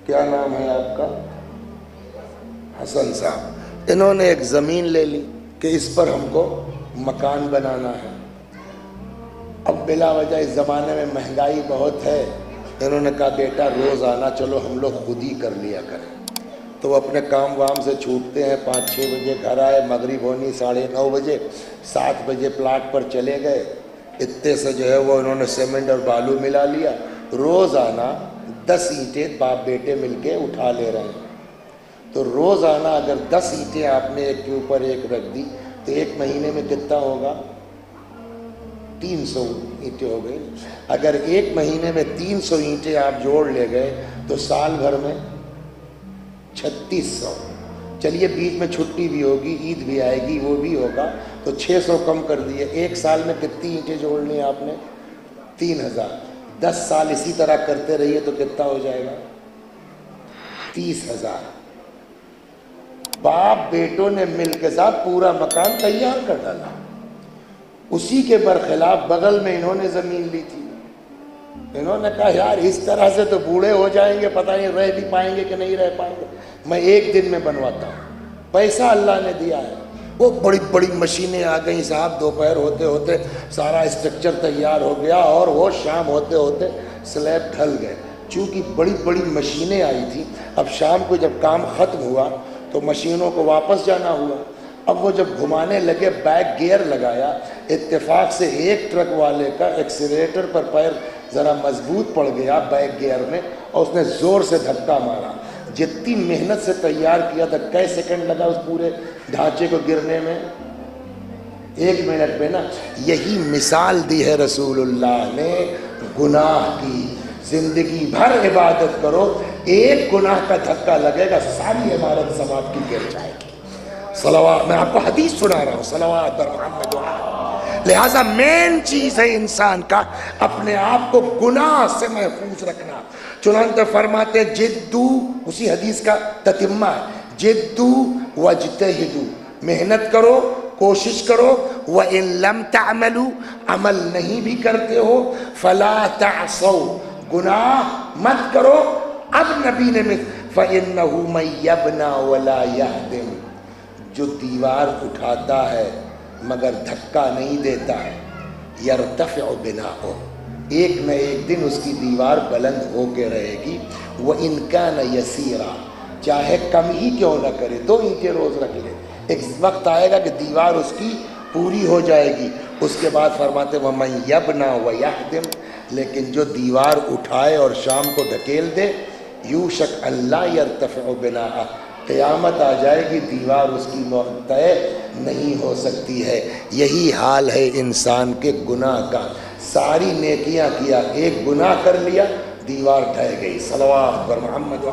کیا نام ہے آپ کا؟ حسن صاحب. انہوں نے ایک زمین لے لی کہ اس پر ہم کو مکان بنانا ہے. اب بلا وجہ اس زمانے میں مہنگائی بہت ہے، انہوں نے کہا بیٹا روز آنا چلو ہم لوگ خود ہی کر لیا کریں. تو وہ اپنے کام وام سے چھوٹتے ہیں، 5-6 بجے گھر آئے، مغرب ہونی 9:30 بجے، 7 بجے پلاٹ پر چلے گئے. اتنے سے جو ہے وہ انہوں نے سیمنٹ اور بالو ملا لیا. روزانہ 10 اینٹیں باپ بیٹے مل کے اٹھا لے رہے ہیں. تو روزانہ اگر 10 اینٹیں آپ نے ایک کے اوپر ایک رکھ دی تو ایک مہینے میں کتنا ہوگا؟ 300 اینٹیں ہو گئی. اگر ایک مہینے میں 300 اینٹیں آپ جوڑ لے گئے تو سال بھر میں 3600. چلیے بیچ میں چھٹی بھی ہوگی، عید بھی آئے گی، وہ بھی ہوگا تو 600 کم کر دیے. ایک سال میں کتنی اینٹیں جوڑنی ہیں آپ نے؟ 3000. 10 سال اسی طرح کرتے رہیے تو کتنا ہو جائے گا؟ 30,000. باپ بیٹوں نے مل کے ساتھ پورا مکان تیار کر ڈالا. اسی کے برخلاف بغل میں انہوں نے زمین لی تھی. انہوں نے کہا یار اس طرح سے تو بوڑھے ہو جائیں گے، پتہ نہیں رہ بھی پائیں گے کہ نہیں رہ پائیں گے، میں ایک دن میں بنواتا ہوں. پیسہ اللہ نے دیا ہے. وہ بڑی بڑی مشینیں آ گئیں صاحب. دوپہر ہوتے ہوتے سارا اسٹرکچر تیار ہو گیا اور وہ شام ہوتے ہوتے سلیب ڈھل گئے. چونکہ بڑی بڑی مشینیں آئی تھیں، اب شام کو جب کام ختم ہوا تو مشینوں کو واپس جانا ہوا. اب وہ جب گھمانے لگے بیک گیئر لگایا، اتفاق سے ایک ٹرک والے کا ایکسیلیٹر پر پیر ذرا مضبوط پڑ گیا بیک گیئر میں اور اس نے زور سے دھکا مارا. جتنی محنت سے تیار کیا تھا، کئی سیکنڈ لگا اس پورے ڈھانچے کو گرنے میں؟ 1 منٹ میں نا. یہی مثال دی ہے رسول اللہ نے گناہ کی. زندگی بھر عبادت کرو، ایک گناہ کا دھکا لگے گا ساری عمارت سماعت کی گر جائے گی. صلوات، میں آپ کو حدیث سنا رہا ہوں، صلوات بر محمد. لہٰذا مین چیز ہے انسان کا اپنے آپ کو گناہ سے محفوظ رکھنا. چنانچہ فرماتے ہیں جدو، اسی حدیث کا تتمہ ہے، جدو واجتہدو، محنت کرو، کوشش کرو. وَإِن لَمْ تَعْمَلُوا، عمل نہیں بھی کرتے ہو، فَلَا تَعْصَوْا، گناہ مت کرو. اب نبی نے فَإِنَّهُ مَن يَبْنَى وَلَا يَهْدِمُ، جو دیوار اٹھاتا ہے مگر دھکا نہیں دیتا ہے، یرتفع بناؤ، ایک نہ ایک دن اس کی دیوار بلند ہو کے رہے گی. وَإِن كَانَ يَسِيرًا، چاہے کم ہی کیوں نہ کرے، 2 اینٹیں روز رکھ لے، ایک وقت آئے گا کہ دیوار اس کی پوری ہو جائے گی. اس کے بعد فرماتے وَمَن يَبْنَى وَيَهْدِمْ، لیکن جو دیوار اٹھائے اور شام کو ڈھکیل دے، یوشک اللہ یرتفع بناء، قیامت آ جائے گی دیوار اس کی طے نہیں ہو سکتی ہے. یہی حال ہے انسان کے گناہ کا. ساری نیکیاں کیا، ایک گناہ کر لیا، دیوار ڈھہ گئی. صلوات پر محمد.